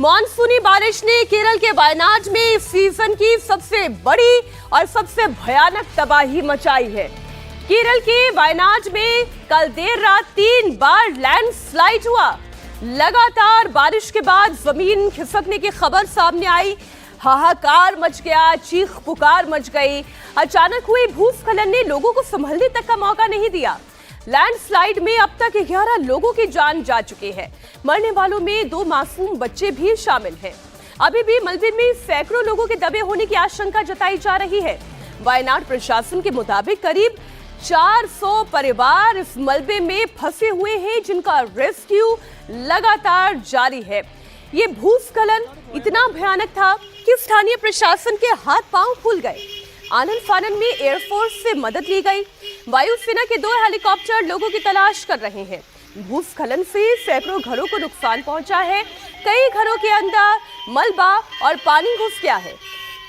मानसूनी बारिश ने केरल के वायनाड में इस सीजन की सबसे बड़ी और सबसे भयानक तबाही मचाई है। केरल के वायनाड में कल देर रात 3 बार लैंडस्लाइड हुआ। लगातार बारिश के बाद जमीन खिसकने की खबर सामने आई। हाहाकार मच गया, चीख पुकार मच गई। अचानक हुई भूस्खलन ने लोगों को संभलने तक का मौका नहीं दिया। लैंडस्लाइड में अब तक 11 लोगों की जान जा चुकी है। मरने वालों में 2 मासूम बच्चे भी शामिल हैं। अभी भी मलबे में सैकड़ों लोगों के दबे होने की आशंका जताई जा रही है। वायनाड प्रशासन के मुताबिक करीब 400 परिवार इस मलबे में फंसे हुए हैं, जिनका रेस्क्यू लगातार जारी है। ये भूस्खलन इतना भयानक था कि स्थानीय प्रशासन के हाथ पांव फूल गए। आनंद फानन में एयरफोर्स से मदद ली गई। वायुसेना के 2 हेलीकॉप्टर लोगों की तलाश कर रहे हैं। भूस्खलन से सैकड़ों घरों को नुकसान पहुंचा है। कई घरों के अंदर मलबा और पानी घुस गया है।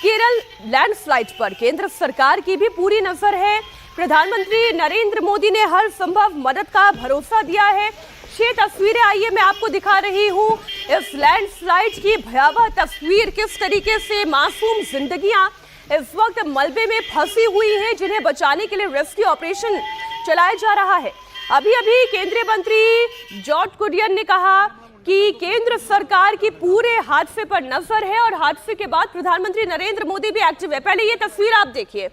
केरल लैंडस्लाइड पर केंद्र सरकार की भी पूरी नजर है। प्रधानमंत्री नरेंद्र मोदी ने हर संभव मदद का भरोसा दिया है। 6 तस्वीरें आइए मैं आपको दिखा रही हूँ। इस लैंडस्लाइड की भयावह तस्वीर, किस तरीके से मासूम जिंदगियां इस वक्त मलबे में फंसी हुई हैं, जिन्हें बचाने के लिए रेस्क्यू ऑपरेशन चलाया जा रहा है। अभी अभी केंद्रीय मंत्री जॉर्ज कुरियन ने कहा कि केंद्र सरकार की पूरे हादसे पर नजर है और हादसे के बाद प्रधानमंत्री नरेंद्र मोदी भी एक्टिव है। पहले ये तस्वीर आप देखिए,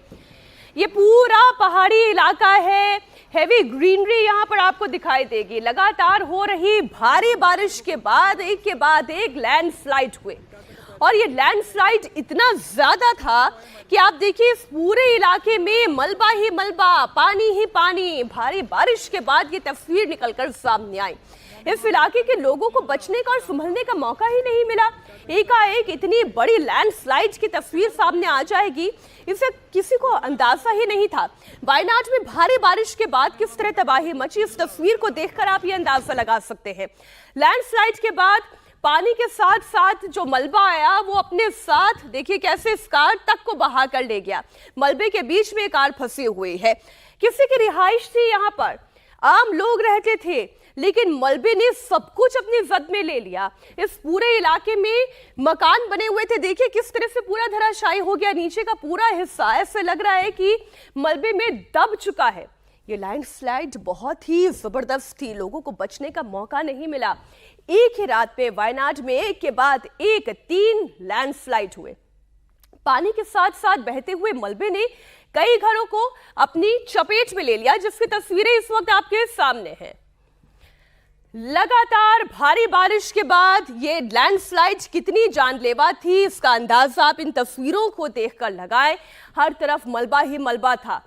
ये पूरा पहाड़ी इलाका है। हेवी ग्रीनरी यहाँ पर आपको दिखाई देगी। लगातार हो रही भारी बारिश के बाद एक लैंडस्लाइड हुए और ये लैंडस्लाइड इतना ज्यादा था कि आप देखिए इस पूरे इलाके में मलबा ही मलबा, पानी ही पानी। भारी बारिश के बाद ये तस्वीर निकलकर सामने आई। इस इलाके के लोगों को बचने का और संभलने का मौका ही नहीं मिला। एकाएक इतनी बड़ी लैंडस्लाइड की तस्वीर सामने आ जाएगी, इसे किसी को अंदाजा ही नहीं था। वायनाड में भारी बारिश के बाद किस तरह तबाही मची, इस तस्वीर को देखकर आप ये अंदाजा लगा सकते हैं। लैंडस्लाइड के बाद पानी के साथ साथ जो मलबा आया वो अपने साथ देखिए कैसे इस कार तक को बहा कर ले गया। मलबे के बीच में कार फंसी हुई है। किसी की रिहाइश थी, यहाँ पर आम लोग रहते थे, लेकिन मलबे ने सब कुछ अपनी जद में ले लिया। इस पूरे इलाके में मकान बने हुए थे, देखिए किस तरह से पूरा धराशायी हो गया। नीचे का पूरा हिस्सा ऐसे लग रहा है कि मलबे में दब चुका है। ये लैंडस्लाइड बहुत ही जबरदस्त थी, लोगों को बचने का मौका नहीं मिला। एक ही रात में वायनाड में एक के बाद एक 3 लैंडस्लाइड हुए। पानी के साथ साथ बहते हुए मलबे ने कई घरों को अपनी चपेट में ले लिया, जिसकी तस्वीरें इस वक्त आपके सामने हैं। लगातार भारी बारिश के बाद ये लैंडस्लाइड कितनी जानलेवा थी, इसका अंदाजा आप इन तस्वीरों को देखकर लगाएं। हर तरफ मलबा ही मलबा था।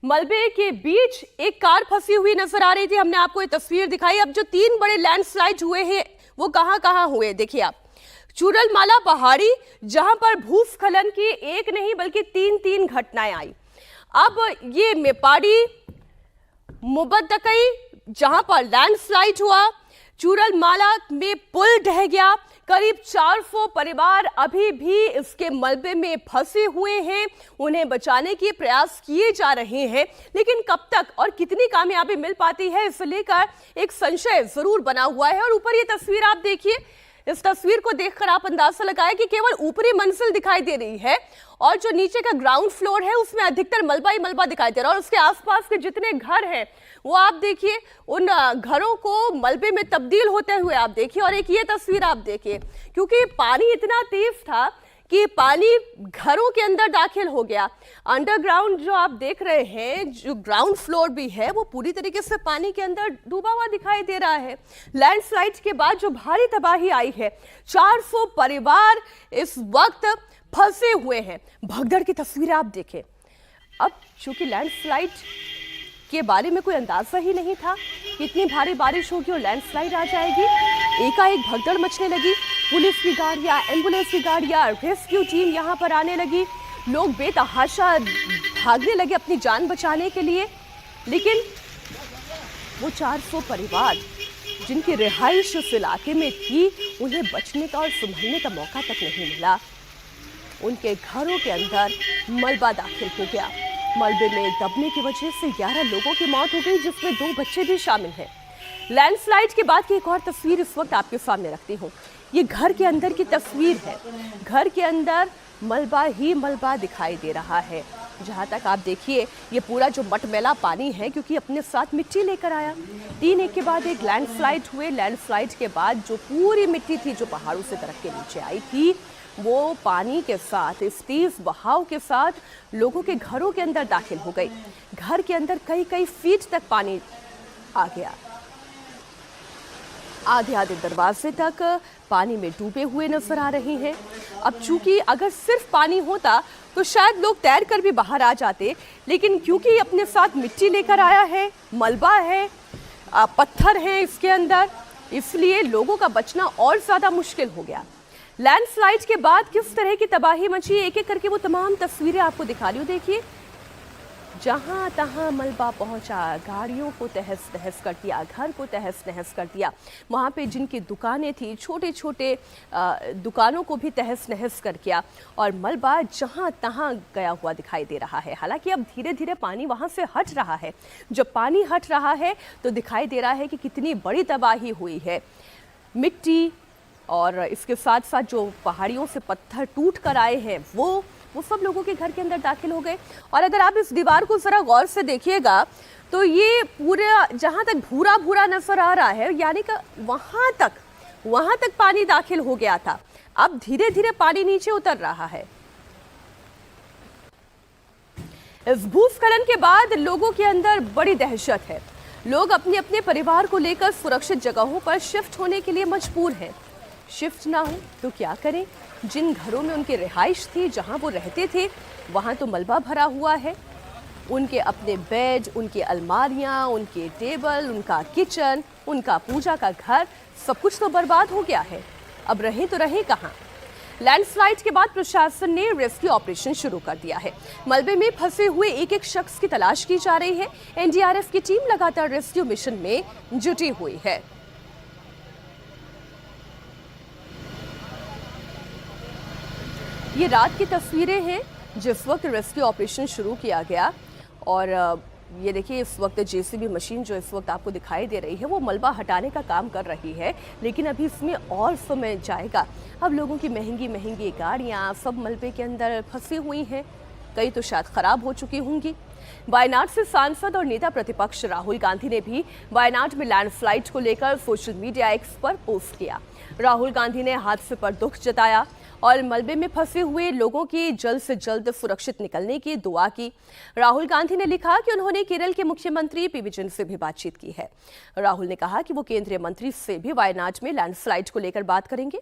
मलबे के बीच एक कार फंसी हुई नजर आ रही थी। हमने आपको ये तस्वीर दिखाई। अब जो 3 बड़े लैंडस्लाइड हुए हैं वो कहां हुए, देखिए आप। चूरलमाला पहाड़ी, जहां पर भूस्खलन की एक नहीं बल्कि 3 घटनाएं आई। अब ये मेपाड़ी, मुबद्दकई, जहां पर लैंडस्लाइड हुआ। चूरलमाला में पुल ढह गया। करीब 400 परिवार अभी भी इसके मलबे में फंसे हुए हैं। उन्हें बचाने के प्रयास किए जा रहे हैं, लेकिन कब तक और कितनी कामयाबी मिल पाती है, इसे लेकर एक संशय जरूर बना हुआ है। और ऊपर ये तस्वीर आप देखिए, इस तस्वीर को देखकर आप अंदाजा लगाएं कि केवल ऊपरी मंजिल दिखाई दे रही है और जो नीचे का ग्राउंड फ्लोर है उसमें अधिकतर मलबा ही मलबा दिखाई दे रहा है। और उसके आसपास के जितने घर हैं वो आप देखिए, उन घरों को मलबे में तब्दील होते हुए आप देखिए। और एक ये तस्वीर आप देखिए, क्योंकि पानी इतना तेज था कि पानी घरों के अंदर दाखिल हो गया। अंडरग्राउंड जो आप देख रहे हैं, जो ग्राउंड फ्लोर भी है, वो पूरी तरीके से पानी के अंदर डूबा हुआ दिखाई दे रहा है। लैंडस्लाइड के बाद जो भारी तबाही आई है, 400 परिवार इस वक्त फंसे हुए हैं। भगदड़ की तस्वीरें आप देखें। अब चूंकि लैंडस्लाइड के बारे में कोई अंदाजा ही नहीं था कि इतनी भारी बारिश होगी और लैंडस्लाइड आ जाएगी, एकाएक भगदड़ मचने लगी। पुलिस की गाड़ियां, एम्बुलेंस की गाड़ियां, रेस्क्यू टीम यहां पर आने लगी। लोग बेतहाशा भागने लगे अपनी जान बचाने के लिए। लेकिन वो 400 परिवार जिनकी रिहाइश उस इलाके में थी, उन्हें बचने का और संभलने का मौका तक नहीं मिला। उनके घरों के अंदर मलबा दाखिल हो गया। मलबे में दबने की वजह से 11 लोगों की मौत हो गई, जिसमें 2 बच्चे भी शामिल हैं। लैंडस्लाइड के बाद की एक और तस्वीर इस वक्त आपके सामने रखती हूँ। ये घर के अंदर की तस्वीर है। घर के अंदर मलबा ही मलबा दिखाई दे रहा है। जहाँ तक आप देखिए, ये पूरा जो मटमैला पानी है, क्योंकि अपने साथ मिट्टी लेकर आया। 3 एक के बाद एक लैंडस्लाइड हुए। लैंडस्लाइड के बाद जो पूरी मिट्टी थी जो पहाड़ों से दरक के नीचे आई थी, वो पानी के साथ, इस तेज बहाव के साथ लोगों के घरों के अंदर दाखिल हो गई। घर के अंदर कई कई फीट तक पानी आ गया। आधे आधे दरवाजे तक पानी में डूबे हुए नजर आ रहे हैं। अब चूंकि अगर सिर्फ पानी होता तो शायद लोग तैर कर भी बाहर आ जाते, लेकिन क्योंकि अपने साथ मिट्टी लेकर आया है, मलबा है, पत्थर है इसके अंदर, इसलिए लोगों का बचना और ज्यादा मुश्किल हो गया। लैंडस्लाइड के बाद किस तरह की तबाही मची, एक एक करके वो तमाम तस्वीरें आपको दिखा रही हूँ। देखिए, जहां तहां मलबा पहुंचा, गाड़ियों को तहस नहस कर दिया, घर को तहस नहस कर दिया। वहां पे जिनकी दुकानें थी, छोटे छोटे दुकानों को भी तहस नहस कर दिया, और मलबा जहां तहां गया हुआ दिखाई दे रहा है। हालांकि अब धीरे धीरे पानी वहां से हट रहा है। जब पानी हट रहा है तो दिखाई दे रहा है कि कितनी बड़ी तबाही हुई है। मिट्टी और इसके साथ साथ जो पहाड़ियों से पत्थर टूट कर आए हैं, वो सब लोगों के घर के अंदर दाखिल हो गए। और अगर आप इस दीवार को जरा गौर से देखिएगा तो ये पूरा जहां तक भूरा भूरा नजर आ रहा है, यानी कि वहां तक पानी दाखिल हो गया था। अब धीरे धीरे पानी नीचे उतर रहा है। इस भूस्खलन के बाद लोगों के अंदर बड़ी दहशत है। लोग अपने अपने परिवार को लेकर सुरक्षित जगहों पर शिफ्ट होने के लिए मजबूर हैं। शिफ्ट ना हो तो क्या करें? जिन घरों में उनकी रिहाइश थी, जहां वो रहते थे, वहां तो मलबा भरा हुआ है। उनके अपने बेड, उनकी अलमारियां, उनके टेबल, उनका किचन, उनका पूजा का घर, सब कुछ तो बर्बाद हो गया है। अब रहे तो रहे कहां? लैंडस्लाइड के बाद प्रशासन ने रेस्क्यू ऑपरेशन शुरू कर दिया है। मलबे में फंसे हुए एक एक शख्स की तलाश की जा रही है। एनडीआरएफ की टीम लगातार रेस्क्यू मिशन में जुटी हुई है। ये रात की तस्वीरें हैं जिस वक्त रेस्क्यू ऑपरेशन शुरू किया गया, और ये देखिए, इस वक्त जेसीबी मशीन जो इस वक्त आपको दिखाई दे रही है वो मलबा हटाने का काम कर रही है, लेकिन अभी इसमें और समय जाएगा। अब लोगों की महंगी महंगी गाड़ियां सब मलबे के अंदर फंसी हुई हैं, कई तो शायद खराब हो चुकी होंगी। वायनाड से सांसद और नेता प्रतिपक्ष राहुल गांधी ने भी वायनाड में लैंडस्लाइड को लेकर सोशल मीडिया एक्स पर पोस्ट किया। राहुल गांधी ने हादसे पर दुख जताया और मलबे में फंसे हुए लोगों की जल्द से जल्द सुरक्षित निकलने की दुआ की। राहुल गांधी ने लिखा कि उन्होंने केरल के मुख्यमंत्री पीवी जैन से भी बातचीत की है। राहुल ने कहा कि वो केंद्रीय मंत्री से भी वायनाड में लैंडस्लाइड को लेकर बात करेंगे।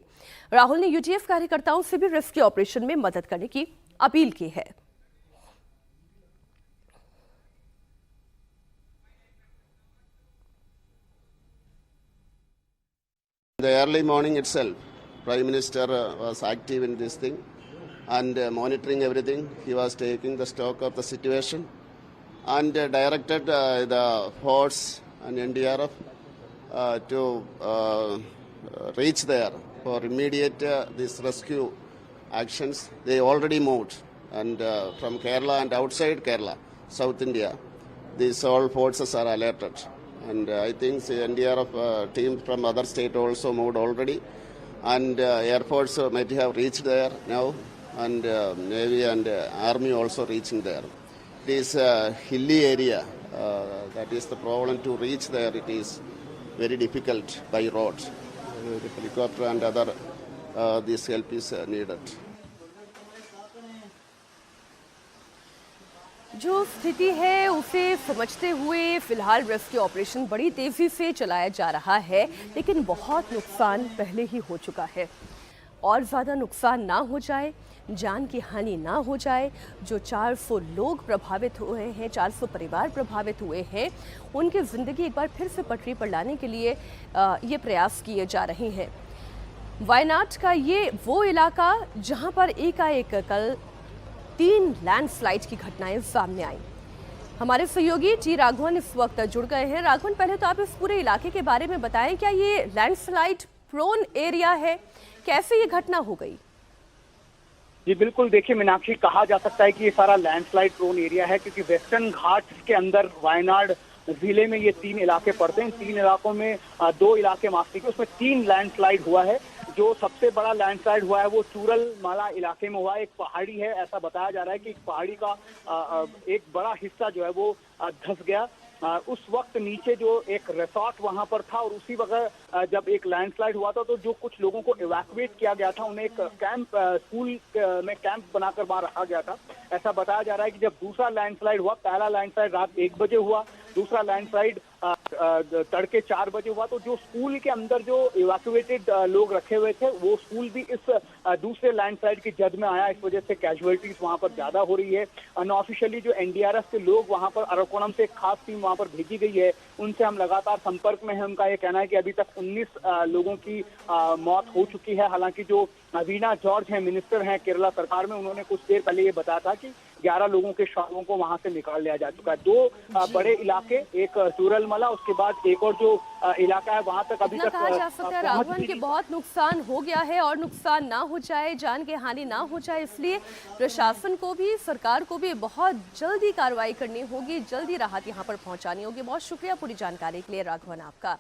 राहुल ने यूटीएफ कार्यकर्ताओं से भी रेस्क्यू ऑपरेशन में मदद करने की अपील की है। In the early morning itself, Prime Minister was active in this thing and monitoring everything. He was taking the stock of the situation and directed the force and NDRF to reach there for immediate this rescue actions. They already moved, and from Kerala and outside Kerala, South India, these all forces are alerted. And I think the NDRF team from other state also moved already, and Air Force might have reached there now, and Navy and Army also reaching there. It is a hilly area, that is the problem to reach there. It is very difficult by road. The helicopter and other this help is needed. जो स्थिति है उसे समझते हुए फिलहाल rescue operation बड़ी तेजी से चलाया जा रहा है, लेकिन बहुत नुकसान पहले ही हो चुका है। और ज़्यादा नुकसान ना हो जाए, जान की हानि ना हो जाए। जो 400 लोग प्रभावित हुए हैं, 400 परिवार प्रभावित हुए हैं, उनकी ज़िंदगी एक बार फिर से पटरी पर लाने के लिए ये प्रयास किए जा रहे हैं। वायनाड का ये वो इलाका जहाँ पर एकाएक कल 3 लैंडस्लाइड की घटनाएं सामने आई। हमारे सहयोगी टी राघवन इस वक्त जुड़ गए हैं। राघवन, पहले तो आप इस पूरे इलाके के बारे में बताएं, क्या ये लैंडस्लाइड प्रोन एरिया है? कैसे ये घटना हो गई? जी बिल्कुल, देखिए मीनाक्षी, कहा जा सकता है कि ये सारा लैंडस्लाइड प्रोन एरिया है, क्योंकि वेस्टर्न घाट्स के अंदर वायनाड जिले में ये 3 इलाके पड़ते हैं। इन 3 इलाकों में 2 इलाके माफ कीजिए, उसमें 3 लैंडस्लाइड हुआ है, जो सबसे बड़ा लैंडस्लाइड हुआ है वो चूरल माला इलाके में हुआ है। एक पहाड़ी है, ऐसा बताया जा रहा है कि पहाड़ी का एक बड़ा हिस्सा जो है वो धंस गया। उस वक्त नीचे जो एक रिसोर्ट वहां पर था और उसी वक्त जब एक लैंडस्लाइड हुआ था तो जो कुछ लोगों को इवैक्यूएट किया गया था उन्हें एक कैंप स्कूल में कैंप बनाकर वहां रखा गया था। ऐसा बताया जा रहा है कि जब दूसरा लैंडस्लाइड हुआ, पहला लैंडस्लाइड रात 1 बजे हुआ, दूसरा लैंडस्लाइड तड़के 4 बजे हुआ, तो जो स्कूल के अंदर जो इवैक्यूएटेड लोग रखे हुए थे वो स्कूल भी इस दूसरे लैंडस्लाइड की जद में आया। इस वजह से कैजुअलिटीज वहां पर ज्यादा हो रही है। अनऑफिशियली जो एनडीआरएफ के लोग वहां पर अराकोनम से एक खास टीम वहां पर भेजी गई है, उनसे हम लगातार संपर्क में हैं। उनका ये कहना है कि अभी तक 19 लोगों की मौत हो चुकी है। हालांकि जो वीणा जॉर्ज हैं, मिनिस्टर हैं केरला सरकार में, उन्होंने कुछ देर पहले ये बताया था कि 11 लोगों के शवों को वहां से निकाल लिया जा चुका है। 2 बड़े इलाके, एक चूरलमला, उसके बाद एक और जो इलाका है वहां तक अभी तक कहा जा सकता है राघवन कि बहुत नुकसान हो गया है और नुकसान ना हो जाए, जान की हानि ना हो जाए, इसलिए प्रशासन को भी, सरकार को भी बहुत जल्दी कार्रवाई करनी होगी, जल्दी राहत यहाँ पर पहुंचानी होगी। बहुत शुक्रिया पूरी जानकारी के लिए राघवन आपका।